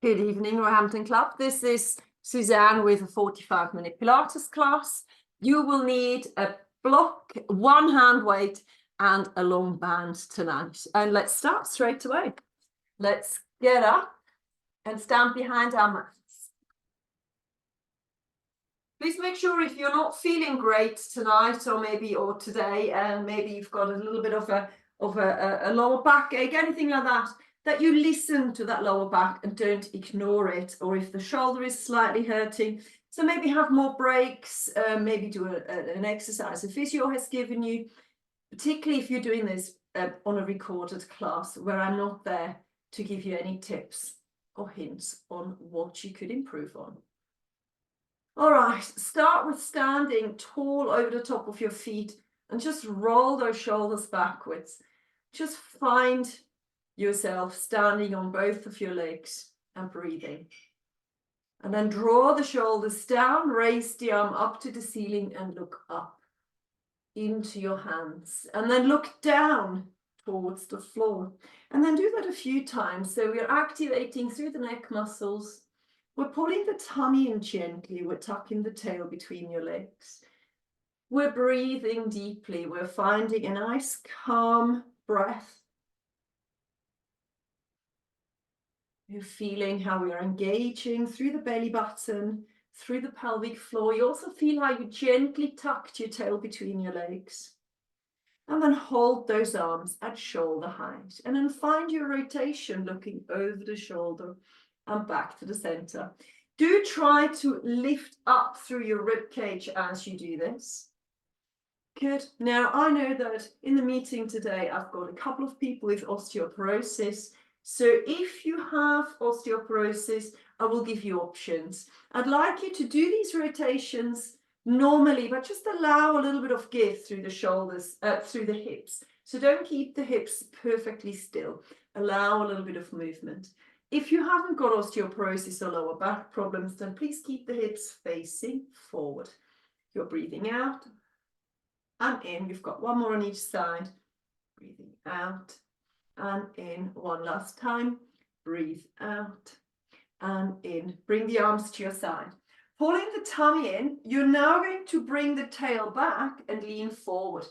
Good evening, Roehampton Club. This is Susanne with a 45-minute Pilates class. You will need a block, one hand weight, and a long band tonight. And let's start straight away. Let's get up and stand behind our mats. Please make sure if you're not feeling great tonight or today, and maybe you've got a little bit of a lower backache, anything like that, that you listen to that lower back and don't ignore it. Or if the shoulder is slightly hurting, so maybe have more breaks, maybe do an exercise a physio has given you, particularly if you're doing this on a recorded class where I'm not there to give you any tips or hints on what you could improve on. All right, start with standing tall over the top of your feet and just roll those shoulders backwards. Just find yourself standing on both of your legs and breathing. And then draw the shoulders down, raise the arm up to the ceiling and look up into your hands. And then look down towards the floor. And then do that a few times. So we're activating through the neck muscles. We're pulling the tummy in gently. We're tucking the tail between your legs. We're breathing deeply. We're finding a nice calm breath. You're feeling how we're engaging through the belly button, through the pelvic floor. You also feel how you gently tucked your tail between your legs. And then hold those arms at shoulder height. And then find your rotation looking over the shoulder and back to the center. Do try to lift up through your rib cage as you do this. Good. Now, I know that in the meeting today, I've got a couple of people with osteoporosis. So if you have osteoporosis, I will give you options. I'd like you to do these rotations normally, but just allow a little bit of give through the shoulders, through the hips. So don't keep the hips perfectly still. Allow a little bit of movement. If you haven't got osteoporosis or lower back problems, then please keep the hips facing forward. You're breathing out and in. You've got one more on each side. Breathing out and in. One last time. Breathe out and in. Bring the arms to your side. Pulling the tummy in, you're now going to bring the tail back and lean forward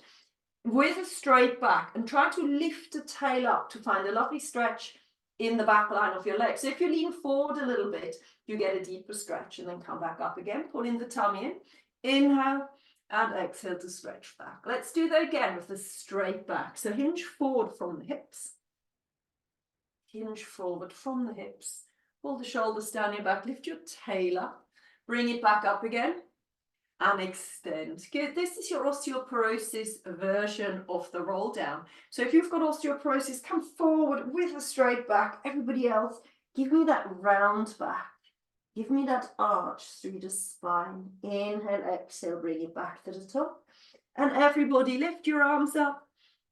with a straight back and try to lift the tail up to find a lovely stretch in the back line of your legs. So if you lean forward a little bit, you get a deeper stretch and then come back up again. Pulling the tummy in. Inhale and exhale to stretch back. Let's do that again with the straight back. So hinge forward from the hips. Hinge forward from the hips. Pull the shoulders down your back. Lift your tail up. Bring it back up again. And extend. Good. This is your osteoporosis version of the roll down. So if you've got osteoporosis, come forward with a straight back. Everybody else, give me that round back. Give me that arch through the spine. Inhale, exhale, bring it back to the top. And everybody lift your arms up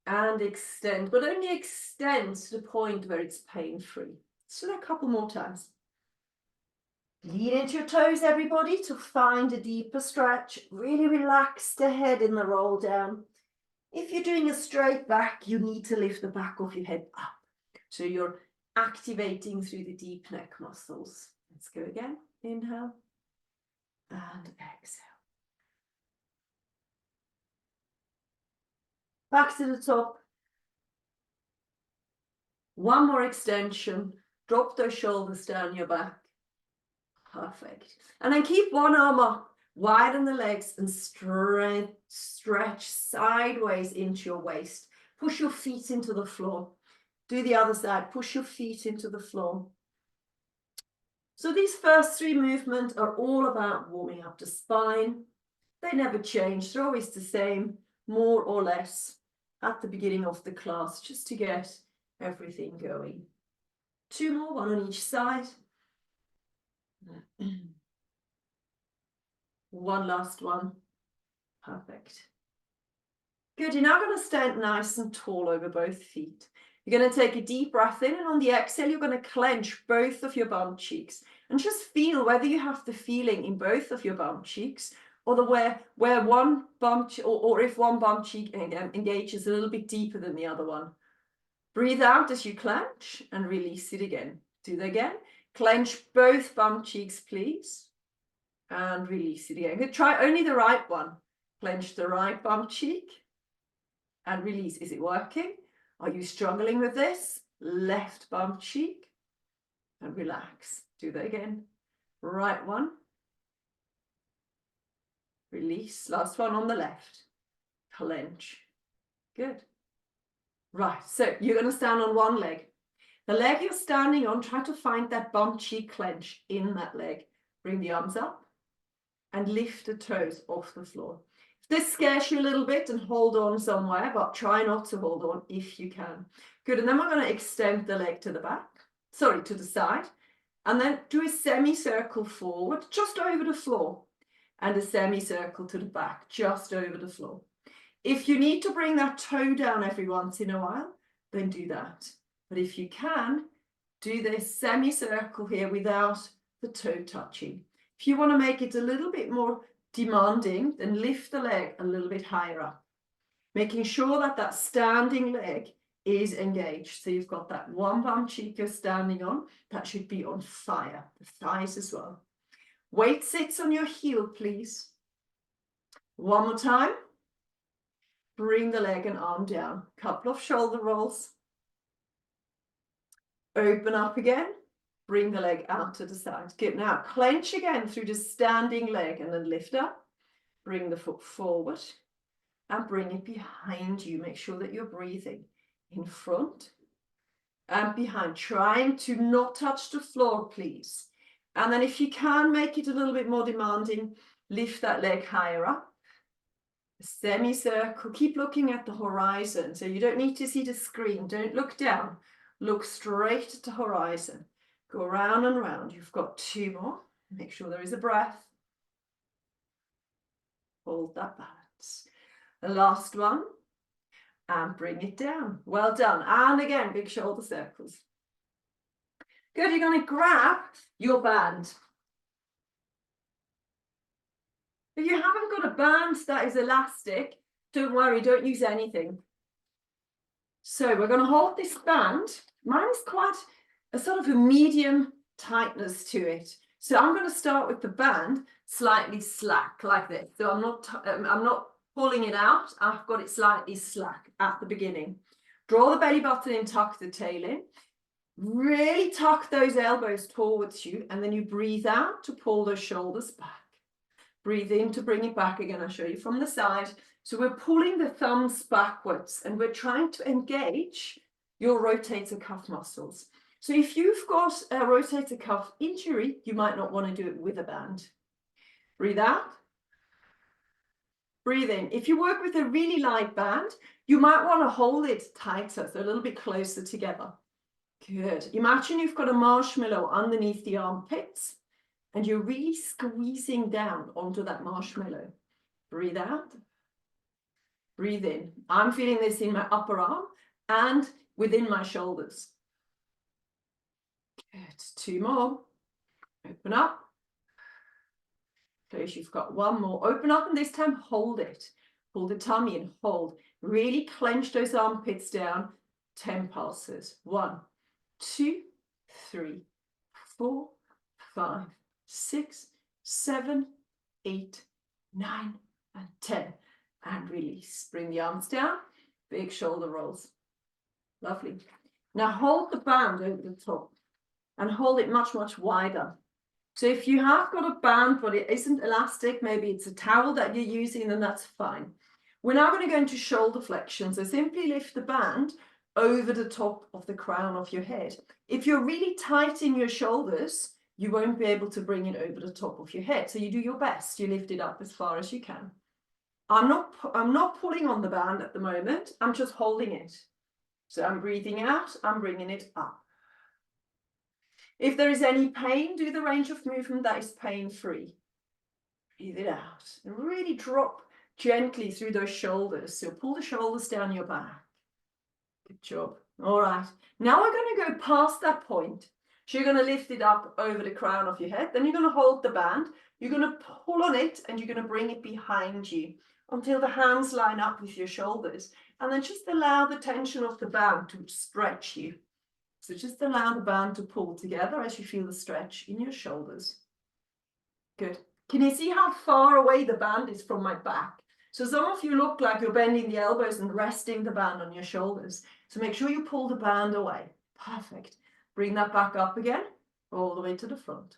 and extend, but only extend to the point where it's pain-free. So a couple more times. Lean into your toes, everybody, to find a deeper stretch. Really relax the head in the roll down. If you're doing a straight back, you need to lift the back of your head up. So you're activating through the deep neck muscles. Let's go again. Inhale and exhale. Back to the top. One more extension. Drop those shoulders down your back. Perfect. And then keep one arm up, widen the legs and stretch sideways into your waist. Push your feet into the floor. Do the other side. Push your feet into the floor. So these first three movements are all about warming up the spine. They never change. They're always the same, more or less, at the beginning of the class, just to get everything going. Two more, one on each side. One last one. Perfect. Good. You're now going to stand nice and tall over both feet. You're going to take a deep breath in, and on the exhale, you're going to clench both of your bum cheeks and just feel whether you have the feeling in both of your bum cheeks or where one bum or if one bum cheek engages a little bit deeper than the other one. Breathe out as you clench and release it again. Do that again. Clench both bum cheeks, please. And release it again. Try only the right one. Clench the right bum cheek and release. Is it working? Are you struggling with this? Left bum cheek and relax. Do that again. Right one. Release. Last one on the left. Clench. Good. Right, so you're going to stand on one leg. The leg you're standing on, try to find that bum cheek clench in that leg. Bring the arms up and lift the toes off the floor. If this scares you a little bit, and hold on somewhere, but try not to hold on if you can. Good, and then we're going to extend the leg to the back, sorry, to the side, and then do a semicircle forward, just over the floor, and a semicircle to the back, just over the floor. If you need to bring that toe down every once in a while, then do that. But if you can, do this semicircle here without the toe touching. If you want to make it a little bit more demanding, then lift the leg a little bit higher up, making sure that that standing leg is engaged. So you've got that one bum cheek you're standing on, that should be on fire, the thighs as well. Weight sits on your heel, please. One more time. Bring the leg and arm down. Couple of shoulder rolls. Open up again. Bring the leg out to the side. Good. Now clench again through the standing leg and then lift up. Bring the foot forward and bring it behind you. Make sure that you're breathing in front and behind. Trying to not touch the floor, please. And then if you can make it a little bit more demanding, lift that leg higher up. Semicircle, keep looking at the horizon. So you don't need to see the screen. Don't look down. Look straight at the horizon. Go round and round. You've got two more. Make sure there is a breath. Hold that balance. The last one. And bring it down. Well done. And again, big shoulder circles. Good. You're going to grab your band. If you haven't got a band that is elastic, don't worry, don't use anything. So we're going to hold this band. Mine is quite a sort of a medium tightness to it. So I'm going to start with the band slightly slack like this. So I'm not pulling it out. I've got it slightly slack at the beginning. Draw the belly button in, tuck the tail in. Really tuck those elbows towards you, and then you breathe out to pull those shoulders back. Breathe in to bring it back again. I'll show you from the side. So we're pulling the thumbs backwards and we're trying to engage your rotator cuff muscles. So if you've got a rotator cuff injury, you might not want to do it with a band. Breathe out. Breathe in. If you work with a really light band, you might want to hold it tighter, so a little bit closer together. Good. Imagine you've got a marshmallow underneath the armpits, and you're really squeezing down onto that marshmallow. Breathe out. Breathe in. I'm feeling this in my upper arm and within my shoulders. Good. Two more. Open up. Close. You've got one more. Open up, and this time hold it. Pull the tummy and hold. Really clench those armpits down. 10 pulses. 1, 2, 3, 4, 5, 6, 7, 8, 9, and 10. And release. Bring the arms down. Big shoulder rolls. Lovely. Now hold the band over the top and hold it much, much wider. So if you have got a band, but it isn't elastic, maybe it's a towel that you're using, then that's fine. We're now going to go into shoulder flexion. So simply lift the band over the top of the crown of your head. If you're really tight in your shoulders, you won't be able to bring it over the top of your head. So you do your best. You lift it up as far as you can. I'm not pulling on the band at the moment. I'm just holding it. So I'm breathing out. I'm bringing it up. If there is any pain, do the range of movement that is pain-free. Breathe it out. And really drop gently through those shoulders. So pull the shoulders down your back. Good job. All right. Now we're going to go past that point. So you're going to lift it up over the crown of your head. Then you're going to hold the band. You're going to pull on it and you're going to bring it behind you until the hands line up with your shoulders. And then just allow the tension of the band to stretch you. So just allow the band to pull together as you feel the stretch in your shoulders. Good. Can you see how far away the band is from my back? So some of you look like you're bending the elbows and resting the band on your shoulders. So make sure you pull the band away. Perfect. Bring that back up again, all the way to the front.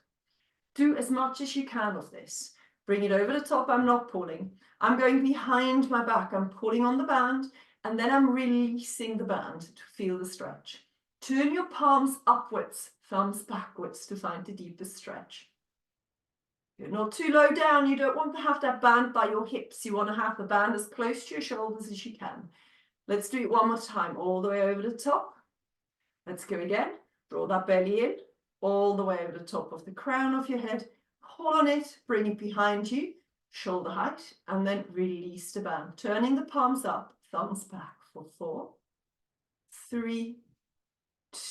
Do as much as you can of this. Bring it over the top, I'm not pulling. I'm going behind my back, I'm pulling on the band, and then I'm releasing the band to feel the stretch. Turn your palms upwards, thumbs backwards to find the deepest stretch. You're not too low down. You don't want to have that band by your hips. You want to have the band as close to your shoulders as you can. Let's do it one more time, all the way over the top. Let's go again. Draw that belly in, all the way over the top of the crown of your head. Hold on it, bring it behind you, shoulder height, and then release the band. Turning the palms up, thumbs back for 4, 3,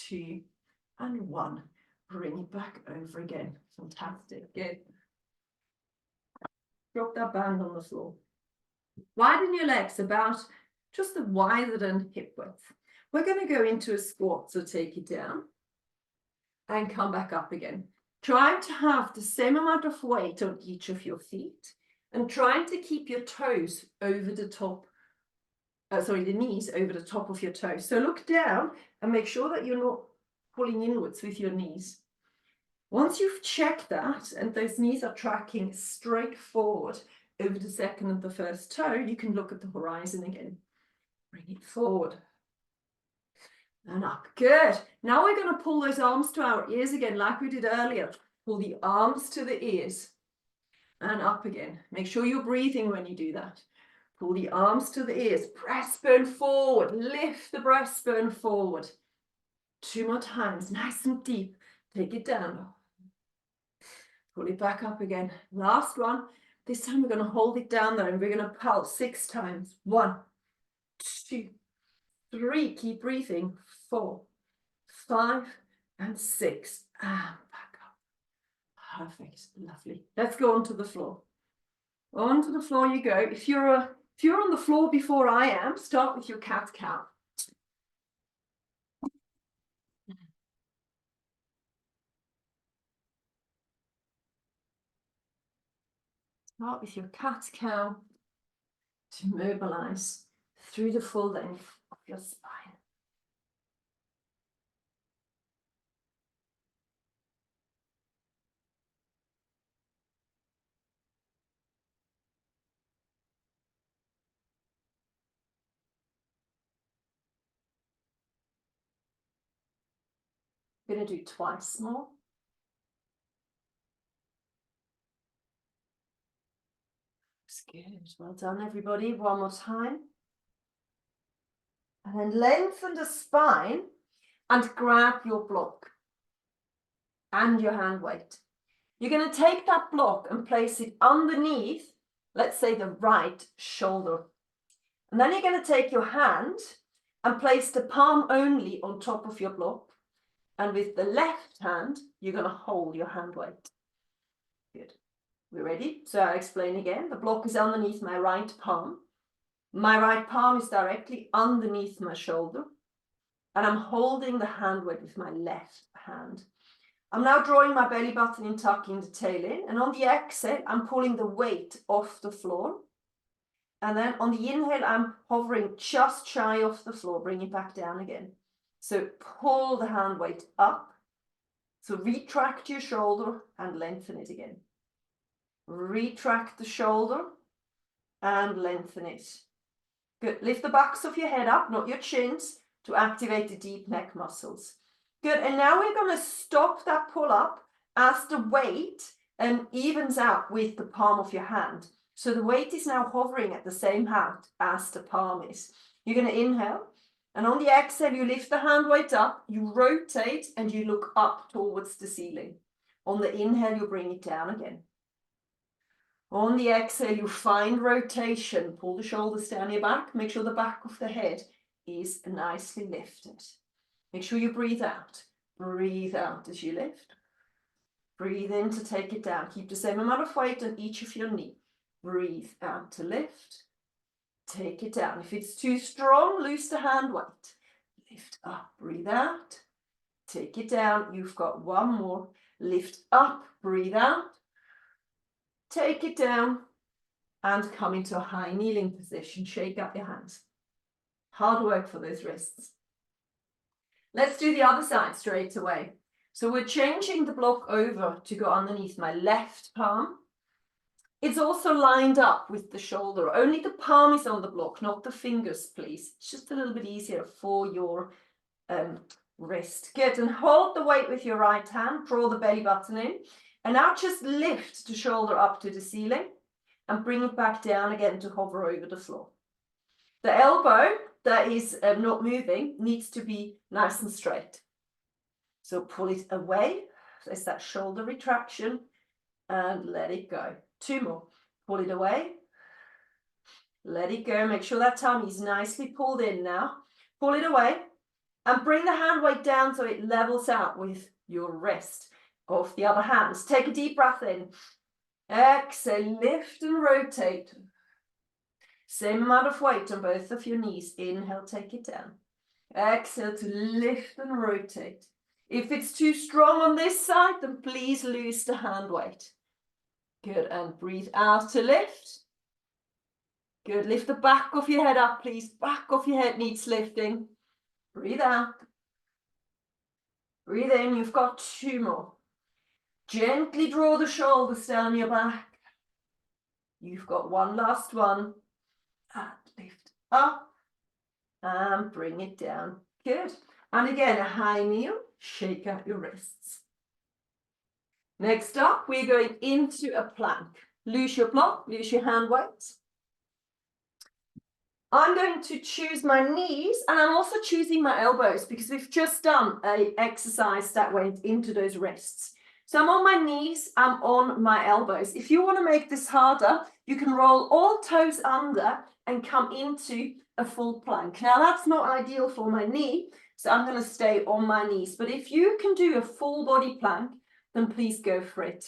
2, and 1. Bring it back over again. Fantastic. Good. Drop that band on the floor. Widen your legs about just wider than hip width. We're going to go into a squat, so take it down and come back up again. Trying to have the same amount of weight on each of your feet and trying to keep your toes over the top, the knees over the top of your toes. So look down and make sure that you're not pulling inwards with your knees. Once you've checked that and those knees are tracking straight forward over the second and the first toe, you can look at the horizon again. Bring it forward and up. Good. Now we're going to pull those arms to our ears again like we did earlier. Pull the arms to the ears and up again. Make sure you're breathing when you do that. Pull the arms to the ears. Breastbone forward. Lift the breastbone forward. 2 more times. Nice and deep. Take it down. Pull it back up again. Last one. This time we're going to hold it down there and we're going to pulse 6 times. 1, 2, 3. Keep breathing. 4, 5, and 6. And back up. Perfect. Lovely. Let's go onto the floor. Onto the floor you go. If you're on the floor before I am, start with your cat-cow. Start with your cat-cow to mobilize through the full length of your spine. I'm going to do twice more. That's good. Well done, everybody. One more time. And then lengthen the spine and grab your block and your hand weight. You're going to take that block and place it underneath, let's say, the right shoulder. And then you're going to take your hand and place the palm only on top of your block. And with the left hand, you're going to hold your hand weight. Good. We're ready? So I'll explain again. The block is underneath my right palm. My right palm is directly underneath my shoulder. And I'm holding the hand weight with my left hand. I'm now drawing my belly button in, tucking the tail in. And on the exhale, I'm pulling the weight off the floor. And then on the inhale, I'm hovering just shy of the floor. Bring it back down again. So pull the hand weight up. So retract your shoulder and lengthen it again. Retract the shoulder and lengthen it. Good. Lift the backs of your head up, not your chins, to activate the deep neck muscles. Good. And now we're going to stop that pull up as the weight evens out with the palm of your hand. So the weight is now hovering at the same height as the palm is. You're going to inhale. And on the exhale, you lift the hand weight up, you rotate, and you look up towards the ceiling. On the inhale, you bring it down again. On the exhale, you find rotation. Pull the shoulders down your back. Make sure the back of the head is nicely lifted. Make sure you breathe out. Breathe out as you lift. Breathe in to take it down. Keep the same amount of weight on each of your knees. Breathe out to lift. Take it down. If it's too strong, loose the hand weight. Lift up, breathe out. Take it down. You've got one more. Lift up, breathe out. Take it down and come into a high kneeling position. Shake up your hands. Hard work for those wrists. Let's do the other side straight away. So we're changing the block over to go underneath my left palm. It's also lined up with the shoulder. Only the palm is on the block, not the fingers, please. It's just a little bit easier for your wrist. Good, and hold the weight with your right hand. Draw the belly button in. And now just lift the shoulder up to the ceiling and bring it back down again to hover over the floor. The elbow that is not moving needs to be nice and straight. So pull it away. There's that shoulder retraction and let it go. 2 more. Pull it away. Let it go. Make sure that tummy is nicely pulled in now. Pull it away and bring the hand weight down so it levels out with your wrist of the other hand. Take a deep breath in. Exhale, lift and rotate. Same amount of weight on both of your knees. Inhale, take it down. Exhale to lift and rotate. If it's too strong on this side, then please lose the hand weight. Good, and breathe out to lift. Good, lift the back of your head up, please. Back of your head needs lifting. Breathe out. Breathe in, you've got 2 more. Gently draw the shoulders down your back. You've got one last one. And lift up and bring it down. Good. And again, a high kneel. Shake out your wrists. Next up, we're going into a plank. Loose your block, loose your hand weights. I'm going to choose my knees and I'm also choosing my elbows because we've just done an exercise that went into those wrists. So I'm on my knees, I'm on my elbows. If you want to make this harder, you can roll all toes under and come into a full plank. Now that's not ideal for my knee, so I'm going to stay on my knees. But if you can do a full body plank, then please go for it.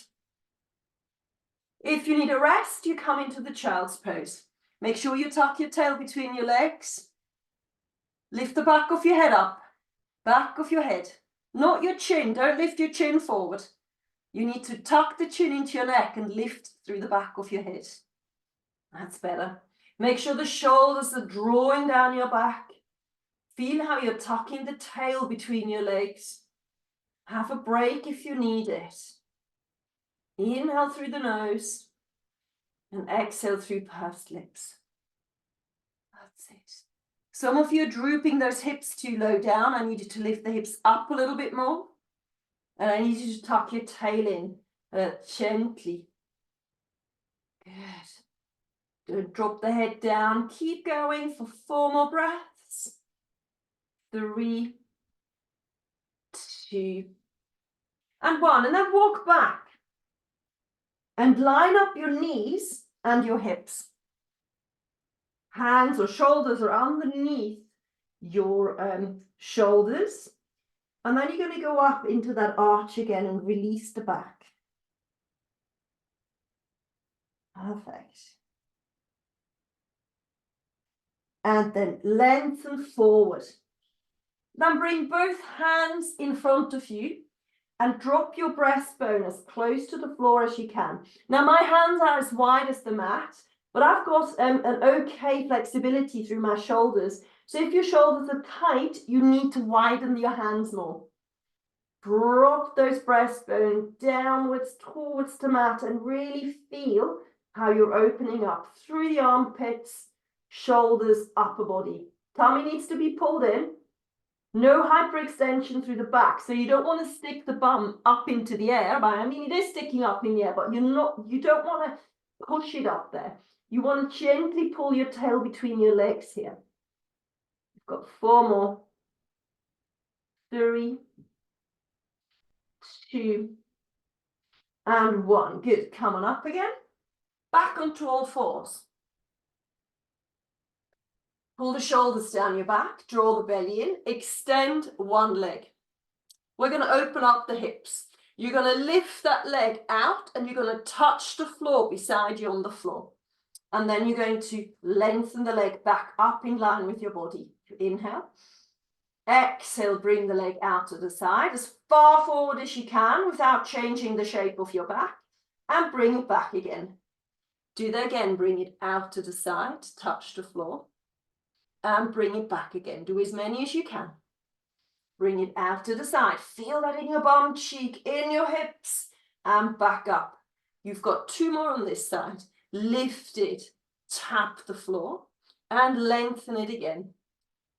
If you need a rest, you come into the child's pose. Make sure you tuck your tail between your legs. Lift the back of your head up, back of your head, not your chin. Don't lift your chin forward. You need to tuck the chin into your neck and lift through the back of your head. That's better. Make sure the shoulders are drawing down your back. Feel how you're tucking the tail between your legs. Have a break if you need it. Inhale through the nose and exhale through pursed lips. That's it. Some of you are drooping those hips too low down. I need you to lift the hips up a little bit more. And I need you to tuck your tail in gently. Good. Don't drop the head down. Keep going for 4 more breaths. 3, 2, and 1. And then walk back. And line up your knees and your hips. Hands or shoulders are underneath your shoulders. And then you're going to go up into that arch again and release the back. Perfect. And then lengthen forward. Then bring both hands in front of you and drop your breastbone as close to the floor as you can. Now my hands are as wide as the mat, but I've got an okay flexibility through my shoulders. So if your shoulders are tight, you need to widen your hands more. Drop those breastbone downwards towards the mat and really feel how you're opening up through the armpits, shoulders, upper body. Tummy needs to be pulled in. No hyperextension through the back. So you don't want to stick the bum up into the air. I mean, it is sticking up in the air, but you don't want to push it up there. You want to gently pull your tail between your legs here. You've got 4 more. 3, 2, and 1. Good. Come on up again. Back onto all fours. Pull the shoulders down your back. Draw the belly in. Extend one leg. We're going to open up the hips. You're going to lift that leg out and you're going to touch the floor beside you on the floor. And then you're going to lengthen the leg back up in line with your body. Inhale. Exhale, bring the leg out to the side, as far forward as you can without changing the shape of your back, and bring it back again. Do that again, bring it out to the side, touch the floor, and bring it back again. Do as many as you can. Bring it out to the side. Feel that in your bum cheek, in your hips, and back up. You've got 2 more on this side. Lift it, tap the floor, and lengthen it again.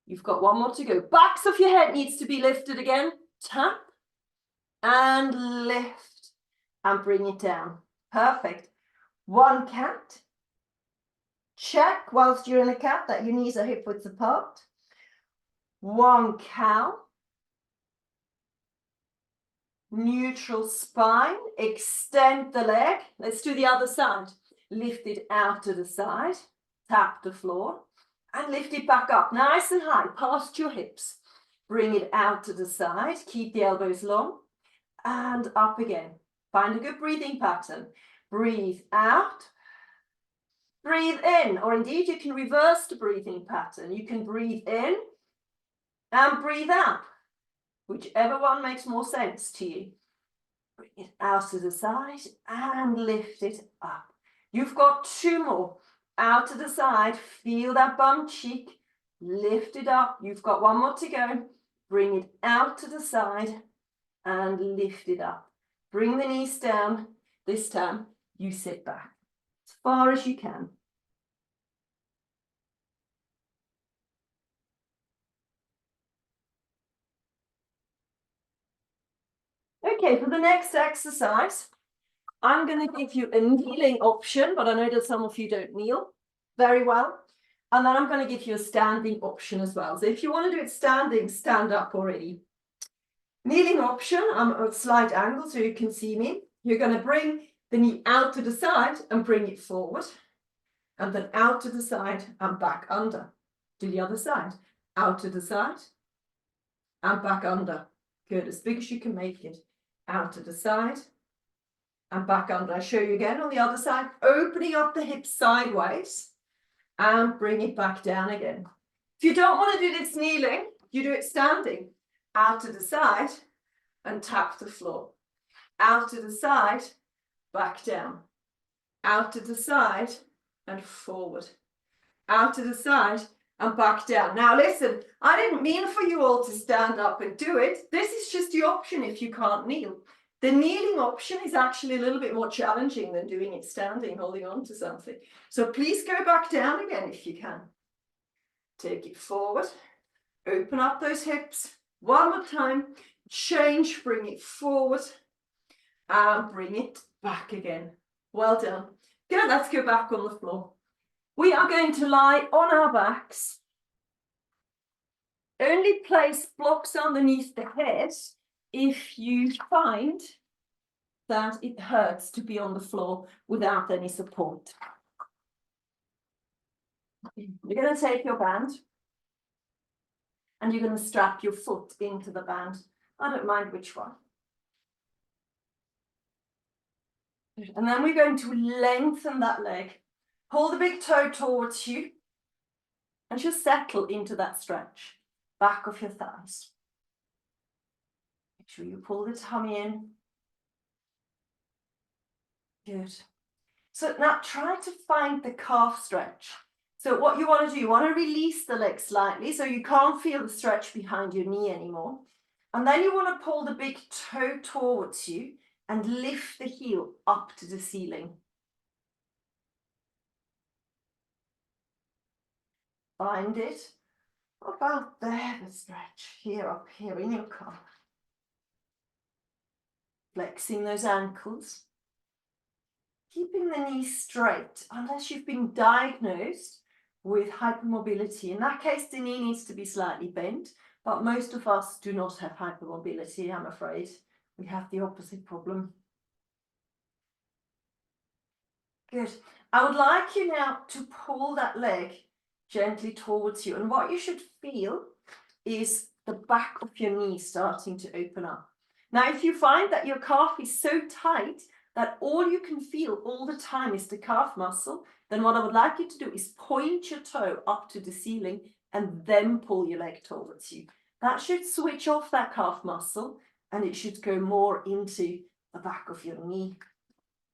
You've got 1 more to go. Backs of your head needs to be lifted again. Tap, and lift, and bring it down. Perfect. 1 cat. Check whilst you're in a cat that your knees are hip width apart. 1 cow. Neutral spine, extend the leg. Let's do the other side. Lift it out to the side, tap the floor, and lift it back up, nice and high, past your hips. Bring it out to the side, keep the elbows long, and up again. Find a good breathing pattern. Breathe out, breathe in, or indeed you can reverse the breathing pattern. You can breathe in and breathe out. Whichever one makes more sense to you. Bring it out to the side and lift it up. You've got 2 more. Out to the side, feel that bum cheek, lift it up. You've got 1 more to go. Bring it out to the side and lift it up. Bring the knees down. This time, you sit back as far as you can. Okay, for the next exercise, I'm going to give you a kneeling option, but I know that some of you don't kneel very well. And then I'm going to give you a standing option as well. So if you want to do it standing, stand up already. Kneeling option, I'm at a slight angle so you can see me. You're going to bring the knee out to the side and bring it forward. And then out to the side and back under. Do the other side. Out to the side and back under. Good, as big as you can make it. Out to the side and back under. I show you again on the other side, opening up the hips sideways and bring it back down again. If you don't want to do this kneeling, you do it standing. Out to the side and tap the floor. Out to the side, back down. Out to the side and forward. Out to the side and back down. Now listen, I didn't mean for you all to stand up and do it. This is just the option if you can't kneel. The kneeling option is actually a little bit more challenging than doing it standing, holding on to something. So please go back down again if you can. Take it forward. Open up those hips. 1 more time. Change, bring it forward. And bring it back again. Well done. Good, let's go back on the floor. We are going to lie on our backs. Only place blocks underneath the head if you find that it hurts to be on the floor without any support. You're going to take your band and you're going to strap your foot into the band. I don't mind which one. And then we're going to lengthen that leg. Pull the big toe towards you and just settle into that stretch. Back of your thighs. Make sure you pull the tummy in. Good. So now try to find the calf stretch. So what you want to do, you want to release the leg slightly so you can't feel the stretch behind your knee anymore. And then you want to pull the big toe towards you and lift the heel up to the ceiling. Find it about there, the stretch, here up here in your calf. Flexing those ankles. Keeping the knee straight, unless you've been diagnosed with hypermobility. In that case, the knee needs to be slightly bent, but most of us do not have hypermobility, I'm afraid. We have the opposite problem. Good. I would like you now to pull that leg gently towards you. And what you should feel is the back of your knee starting to open up. Now, if you find that your calf is so tight that all you can feel all the time is the calf muscle, then what I would like you to do is point your toe up to the ceiling and then pull your leg towards you. That should switch off that calf muscle and it should go more into the back of your knee,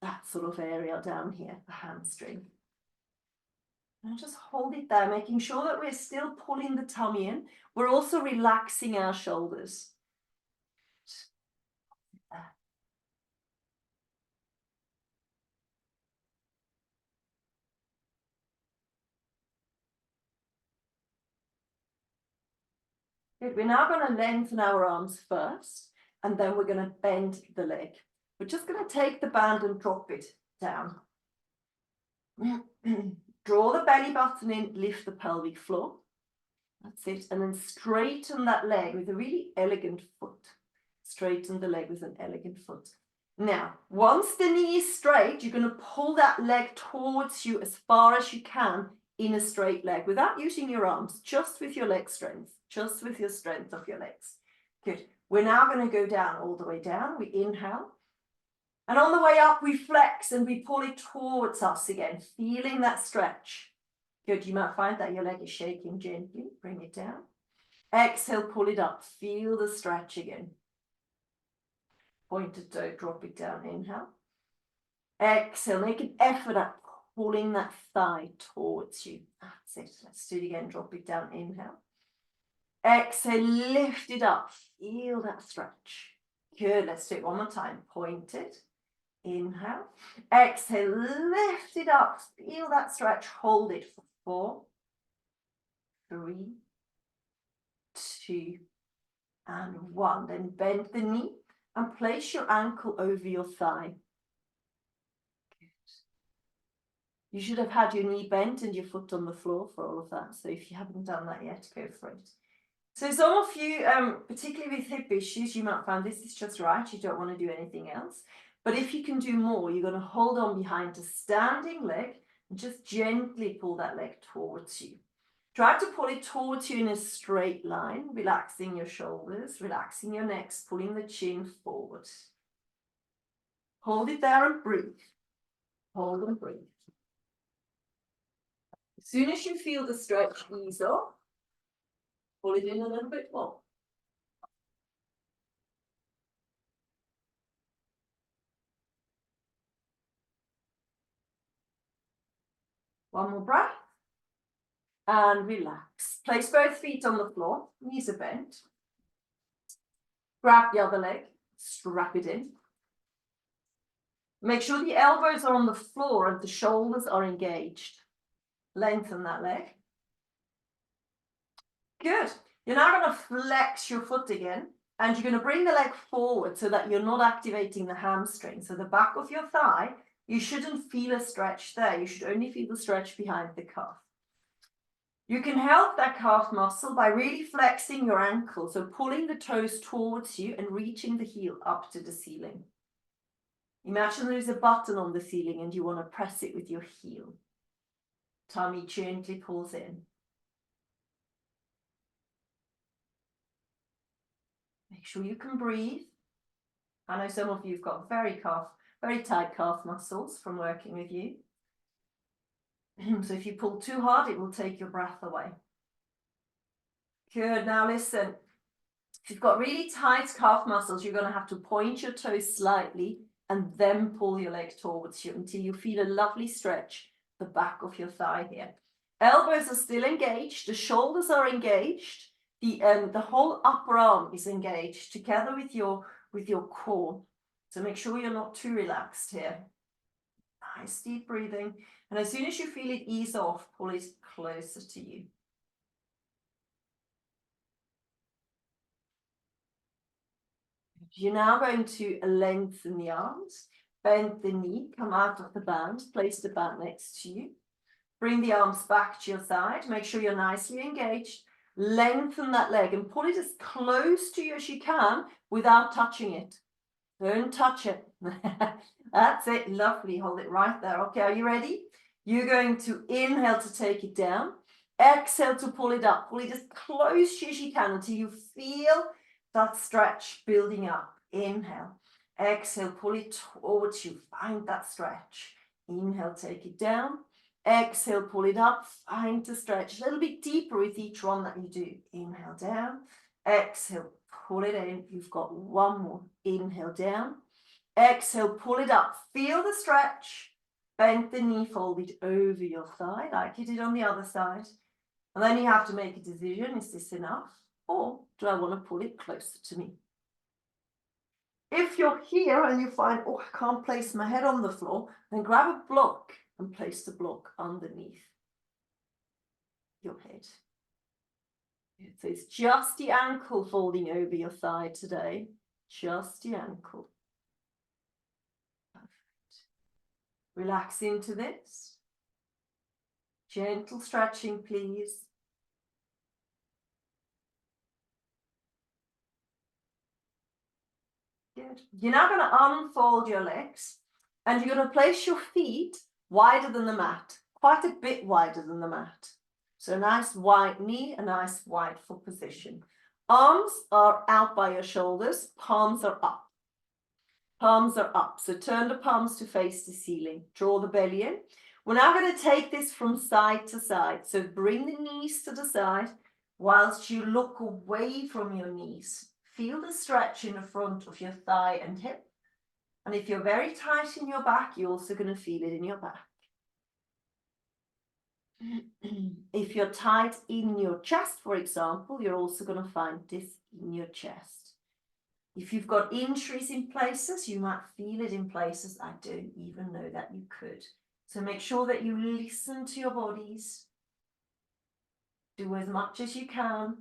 that sort of area down here, the hamstring. And just hold it there, making sure that we're still pulling the tummy in. We're also relaxing our shoulders. Good. We're now going to lengthen our arms first, and then we're going to bend the leg. We're just going to take the band and drop it down. Draw the belly button in, lift the pelvic floor. That's it. And then straighten that leg with a really elegant foot. Straighten the leg with an elegant foot. Now, once the knee is straight, you're going to pull that leg towards you as far as you can in a straight leg without using your arms, just with your leg strength, just with your strength of your legs. Good. We're now going to go down, all the way down. We inhale. And on the way up, we flex and we pull it towards us again, feeling that stretch. Good. You might find that your leg is shaking gently. Bring it down. Exhale, pull it up. Feel the stretch again. Pointed toe, drop it down. Inhale. Exhale, make an effort at pulling that thigh towards you. That's it. Let's do it again. Drop it down. Inhale. Exhale, lift it up. Feel that stretch. Good. Let's do it one more time. Point it. Inhale. Exhale, lift it up. Feel that stretch. Hold it for 4, 3, 2, and 1. Then bend the knee and place your ankle over your thigh. Good. You should have had your knee bent and your foot on the floor for all of that. So if you haven't done that yet, go for it. So some of you, particularly with hip issues, you might find this is just right. You don't want to do anything else. But if you can do more, you're going to hold on behind a standing leg and just gently pull that leg towards you. Try to pull it towards you in a straight line, relaxing your shoulders, relaxing your necks, pulling the chin forward. Hold it there and breathe. Hold and breathe. As soon as you feel the stretch ease off, pull it in a little bit more. One more breath. And relax. Place both feet on the floor, knees are bent. Grab the other leg, strap it in. Make sure the elbows are on the floor and the shoulders are engaged. Lengthen that leg. Good. You're now going to flex your foot again, and you're going to bring the leg forward so that you're not activating the hamstring. So the back of your thigh, you shouldn't feel a stretch there. You should only feel the stretch behind the calf. You can help that calf muscle by really flexing your ankle, so pulling the toes towards you and reaching the heel up to the ceiling. Imagine there's a button on the ceiling and you want to press it with your heel. Tummy gently pulls in. Make sure you can breathe. I know some of you have got very tight calf muscles from working with you. So if you pull too hard, it will take your breath away. Good. Now listen, if you've got really tight calf muscles, you're going to have to point your toes slightly and then pull your leg towards you until you feel a lovely stretch the back of your thigh here. Elbows are still engaged. The shoulders are engaged. The whole upper arm is engaged together with your core. So make sure you're not too relaxed here. Nice deep breathing. And as soon as you feel it ease off, pull it closer to you. You're now going to lengthen the arms, bend the knee, come out of the band, place the band next to you. Bring the arms back to your side. Make sure you're nicely engaged. Lengthen that leg and pull it as close to you as you can without touching it. Don't touch it. That's it. Lovely. Hold it right there. Okay, are you ready? You're going to inhale to take it down. Exhale to pull it up. Pull it as close to you as you can until you feel that stretch building up. Inhale. Exhale, pull it towards you. Find that stretch. Inhale, take it down. Exhale, pull it up. Find the stretch. A little bit deeper with each one that you do. Inhale down. Exhale, pull it in. You've got one more. Inhale down. Exhale, pull it up. Feel the stretch. Bend the knee, fold it over your thigh like you did on the other side. And then you have to make a decision. Is this enough? Or do I want to pull it closer to me? If you're here and you find, oh, I can't place my head on the floor, then grab a block and place the block underneath your head. So it's just the ankle folding over your thigh today. Just the ankle. Perfect. Relax into this. Gentle stretching, please. Good. You're now going to unfold your legs and you're going to place your feet wider than the mat, quite a bit wider than the mat. So a nice wide knee, a nice wide foot position. Arms are out by your shoulders, palms are up. Palms are up. So turn the palms to face the ceiling. Draw the belly in. We're now going to take this from side to side. So bring the knees to the side whilst you look away from your knees. Feel the stretch in the front of your thigh and hip. And if you're very tight in your back, you're also going to feel it in your back. If you're tight in your chest, for example, you're also going to find this in your chest. If you've got injuries in places, you might feel it in places I don't even know that you could. So make sure that you listen to your bodies. Do as much as you can.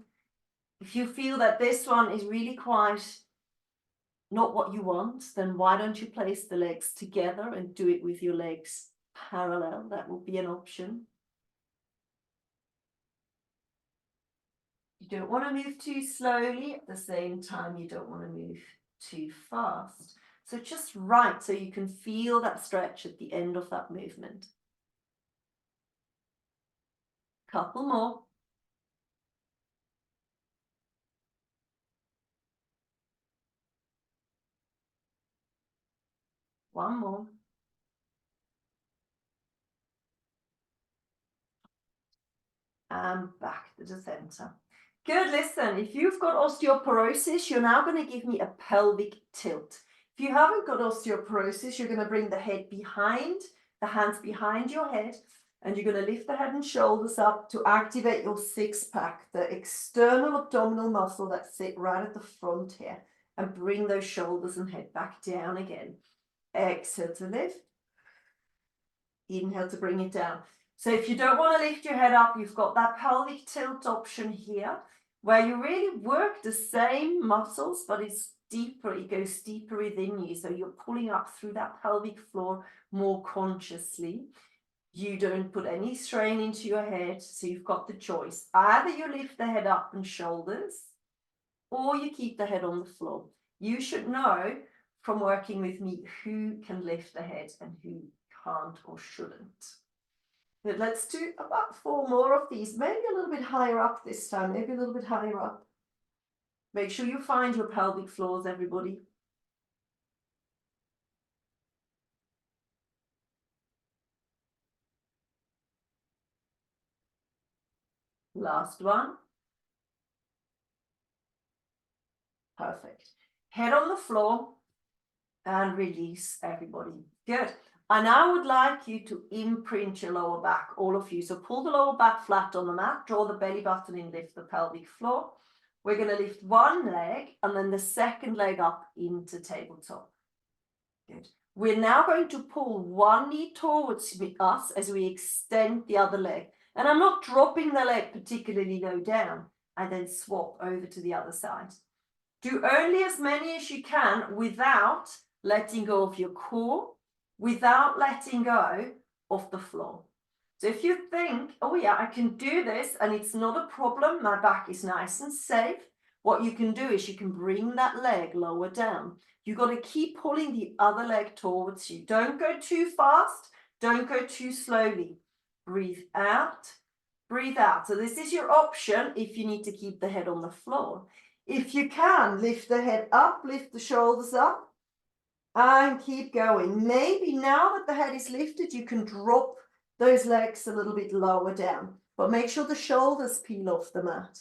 If you feel that this one is really quite not what you want, then why don't you place the legs together and do it with your legs parallel? That will be an option. You don't want to move too slowly. At the same time, you don't want to move too fast. So just right, so you can feel that stretch at the end of that movement. Couple more. One more. And back to the center. Good, listen, if you've got osteoporosis, you're now going to give me a pelvic tilt. If you haven't got osteoporosis, you're going to bring the head behind, the hands behind your head, and you're going to lift the head and shoulders up to activate your six-pack, the external abdominal muscle that sit right at the front here, and bring those shoulders and head back down again. Exhale to lift. Inhale to bring it down. So if you don't want to lift your head up, you've got that pelvic tilt option here, where you really work the same muscles, but it's deeper, it goes deeper within you. So you're pulling up through that pelvic floor more consciously. You don't put any strain into your head, so you've got the choice. Either you lift the head up and shoulders, or you keep the head on the floor. You should know from working with me who can lift the head and who can't or shouldn't. But let's do about 4 more of these, maybe a little bit higher up this time, maybe a little bit higher up. Make sure you find your pelvic floors, everybody. Last one. Perfect. Head on the floor and release, everybody. Good. And I would like you to imprint your lower back, all of you. So pull the lower back flat on the mat, draw the belly button in, lift the pelvic floor. We're going to lift one leg and then the second leg up into tabletop. Good. We're now going to pull one knee towards us as we extend the other leg. And I'm not dropping the leg particularly low down. I then swap over to the other side. Do only as many as you can without letting go of your core, without letting go of the floor. So if you think, oh yeah, I can do this and it's not a problem, my back is nice and safe, what you can do is you can bring that leg lower down. You've got to keep pulling the other leg towards you. Don't go too fast, don't go too slowly. Breathe out, breathe out. So this is your option if you need to keep the head on the floor. If you can, lift the head up, lift the shoulders up, and keep going. Maybe now that the head is lifted, you can drop those legs a little bit lower down, but make sure the shoulders peel off the mat.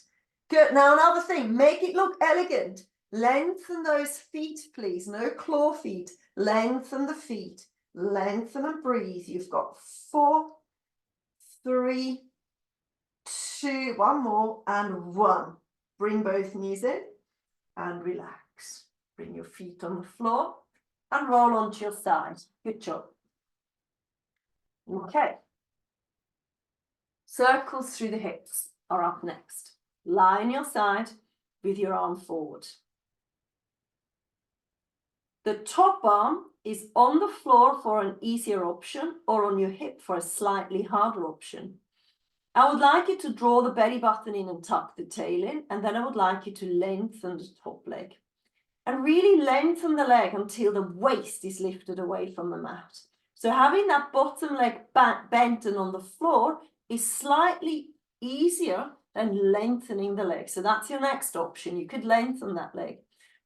Good. Now another thing, make it look elegant. Lengthen those feet, please. No claw feet. Lengthen the feet. Lengthen and breathe. You've got 4, 3, 2, one more, and 1. Bring both knees in and relax. Bring your feet on the floor and roll onto your side. Good job. Okay. Circles through the hips are up next. Lie on your side with your arm forward. The top arm is on the floor for an easier option or on your hip for a slightly harder option. I would like you to draw the belly button in and tuck the tail in, and then I would like you to lengthen the top leg. And really lengthen the leg until the waist is lifted away from the mat. So having that bottom leg bent and on the floor is slightly easier than lengthening the leg. So that's your next option. You could lengthen that leg.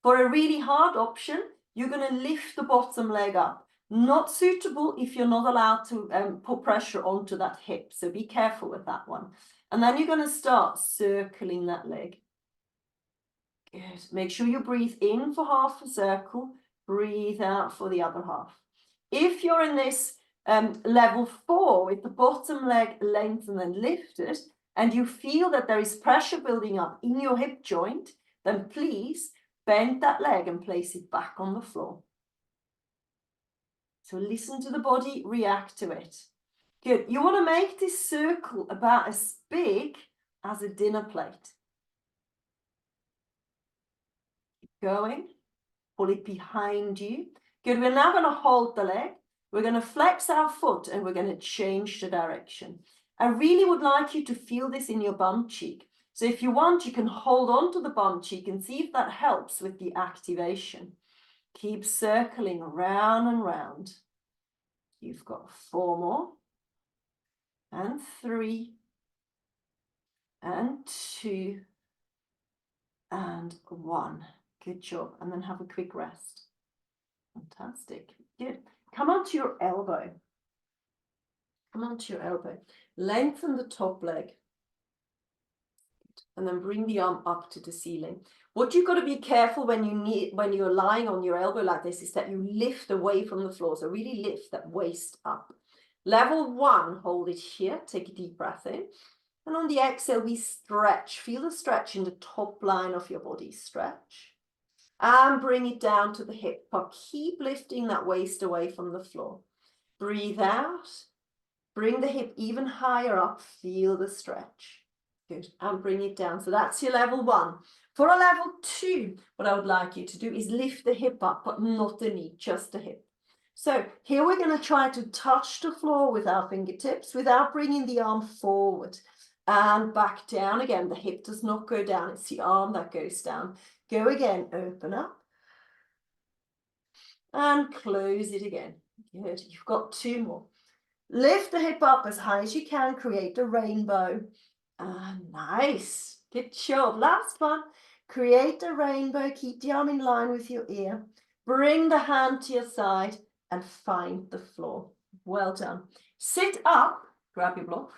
For a really hard option, you're going to lift the bottom leg up. Not suitable if you're not allowed to put pressure onto that hip. So be careful with that one. And then you're going to start circling that leg. Good. Make sure you breathe in for half a circle, breathe out for the other half. If you're in this level 4 with the bottom leg lengthened and lifted, and you feel that there is pressure building up in your hip joint, then please bend that leg and place it back on the floor. So listen to the body, react to it. Good. You want to make this circle about as big as a dinner plate. Going, pull it behind you. Good, we're now going to hold the leg. We're going to flex our foot and we're going to change the direction. I really would like you to feel this in your bum cheek. So if you want, you can hold on to the bum cheek and see if that helps with the activation. Keep circling round and round. You've got 4 more. And 3. And 2. And 1. Good job. And then have a quick rest. Fantastic. Good. Come onto your elbow. Come onto your elbow. Lengthen the top leg. And then bring the arm up to the ceiling. What you've got to be careful when you're lying on your elbow like this is that you lift away from the floor. So really lift that waist up. Level 1, hold it here. Take a deep breath in. And on the exhale, we stretch. Feel the stretch in the top line of your body. Stretch. And bring it down to the hip. But keep lifting that waist away from the floor. Breathe out. Bring the hip even higher up. Feel the stretch. Good. And bring it down. So that's your level 1. For a level 2, what I would like you to do is lift the hip up, but not the knee, just the hip. So here we're going to try to touch the floor with our fingertips without bringing the arm forward. And back down again. The hip does not go down. It's the arm that goes down. Go again. Open up. And close it again. Good. You've got 2 more. Lift the hip up as high as you can. Create a rainbow. Nice. Good job. Last one. Create a rainbow. Keep the arm in line with your ear. Bring the hand to your side and find the floor. Well done. Sit up. Grab your block.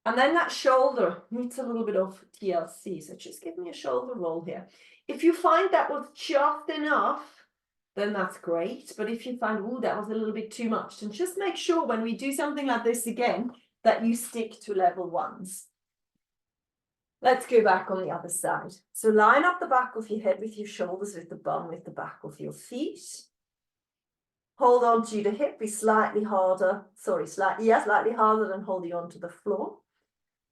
And then that shoulder needs a little bit of TLC. So just give me a shoulder roll here. If you find that was just enough, then that's great. But if you find, oh, that was a little bit too much, then just make sure when we do something like this again, that you stick to level 1s. Let's go back on the other side. So line up the back of your head with your shoulders, with the bum, with the back of your feet. Hold on to the hip, be slightly harder. Slightly harder than holding on to the floor.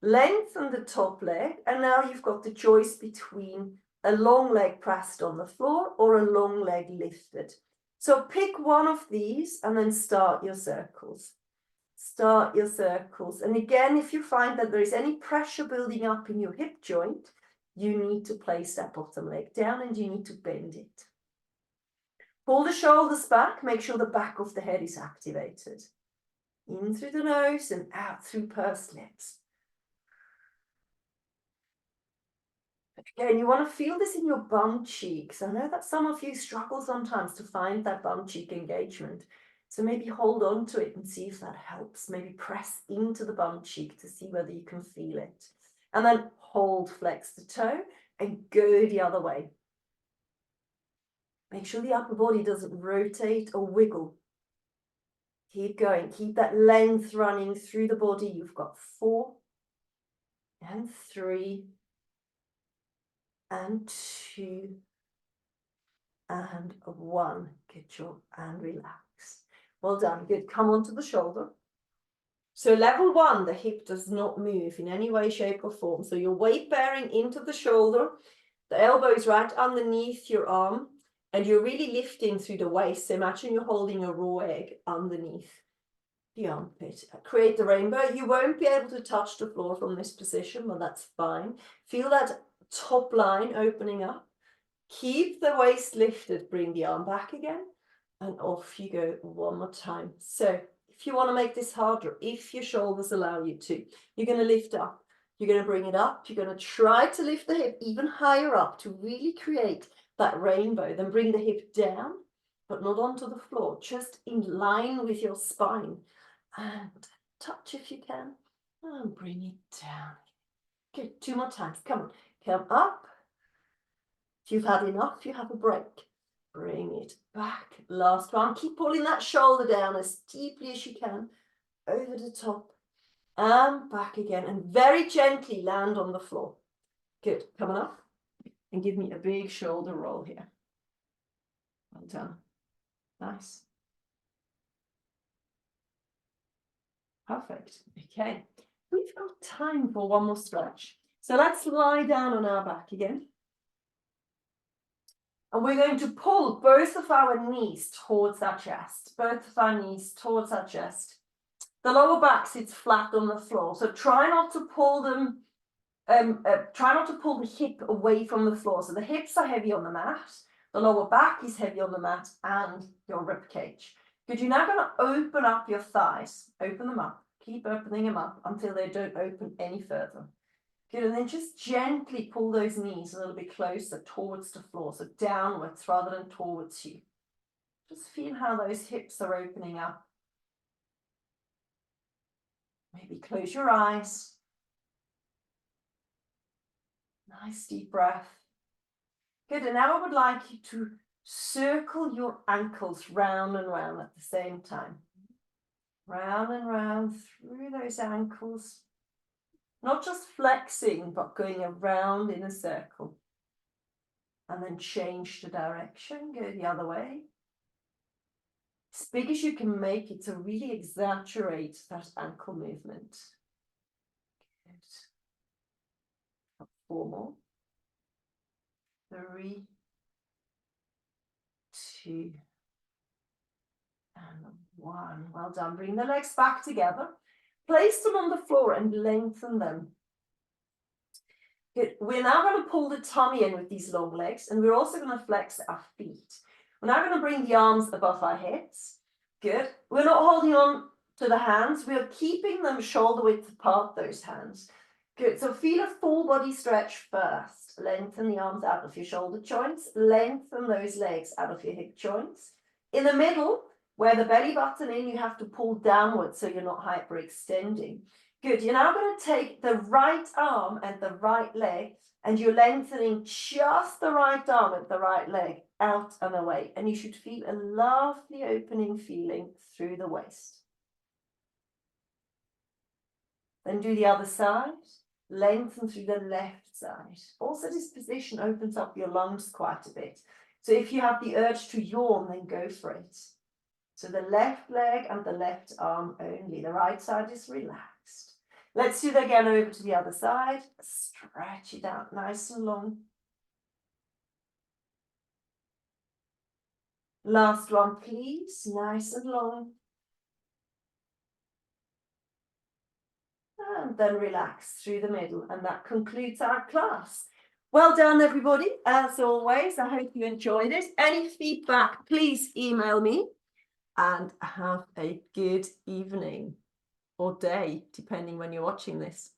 Lengthen the top leg, and now you've got the choice between a long leg pressed on the floor or a long leg lifted. So pick one of these and then start your circles. Start your circles. And again, if you find that there is any pressure building up in your hip joint, you need to place that bottom leg down and you need to bend it. Pull the shoulders back, make sure the back of the head is activated. In through the nose and out through pursed lips. Again, you want to feel this in your bum cheeks. I know that some of you struggle sometimes to find that bum cheek engagement. So maybe hold on to it and see if that helps. Maybe press into the bum cheek to see whether you can feel it. And then hold, flex the toe, and go the other way. Make sure the upper body doesn't rotate or wiggle. Keep going. Keep that length running through the body. You've got 4 and 3 and 2 and 1. Good job. And relax. Well done. Good. Come onto the shoulder. So level 1, the hip does not move in any way, shape or form. So your weight bearing into the shoulder, the elbow is right underneath your arm, and you're really lifting through the waist. So imagine you're holding a raw egg underneath the armpit. Create the rainbow. You won't be able to touch the floor from this position, but that's fine. Feel that top line opening up. Keep the waist lifted. Bring the arm back again, and off you go one more time. So if you want to make this harder, if your shoulders allow you to, you're going to lift up. You're going to bring it up. You're going to try to lift the hip even higher up to really create that rainbow. Then bring the hip down, but not onto the floor, just in line with your spine. And touch if you can, and bring it down. Good, 2 more times. Come on, come up. If you've had enough, you have a break. Bring it back. Last one. Keep pulling that shoulder down as deeply as you can, over the top, and back again. And very gently land on the floor. Good. Come on up, and give me a big shoulder roll here. Well done. Nice. Perfect. Okay. We've got time for one more stretch. So let's lie down on our back again. And we're going to pull both of our knees towards our chest. Both of our knees towards our chest. The lower back sits flat on the floor. So try not to pull them, try not to pull the hip away from the floor. So the hips are heavy on the mat. The lower back is heavy on the mat and your rib cage. Good, you're now going to open up your thighs. Open them up. Keep opening them up until they don't open any further. Good, and then just gently pull those knees a little bit closer towards the floor, so downwards rather than towards you. Just feel how those hips are opening up. Maybe close your eyes. Nice deep breath. Good, and now I would like you to circle your ankles round and round at the same time. Round and round through those ankles. Not just flexing, but going around in a circle. And then change the direction, go the other way. As big as you can make it to really exaggerate that ankle movement. Good. 4 more. 3, 2, and 1. Well done. Bring the legs back together. Place them on the floor and lengthen them. Good. We're now going to pull the tummy in with these long legs, and we're also going to flex our feet. We're now going to bring the arms above our heads. Good. We're not holding on to the hands. We are keeping them shoulder width apart, those hands. Good. So feel a full body stretch first. Lengthen the arms out of your shoulder joints. Lengthen those legs out of your hip joints. In the middle, where the belly button in, you have to pull downwards so you're not hyperextending. Good. You're now going to take the right arm and the right leg, and you're lengthening just the right arm and the right leg out and away. And you should feel a lovely opening feeling through the waist. Then do the other side. Lengthen through the left side. Also, this position opens up your lungs quite a bit. So if you have the urge to yawn, then go for it. So the left leg and the left arm only. The right side is relaxed. Let's do that again over to the other side. Stretch it out nice and long. Last one, please. Nice and long. And then relax through the middle. And that concludes our class. Well done, everybody. As always, I hope you enjoyed it. Any feedback, please email me. And have a good evening or day, depending when you're watching this.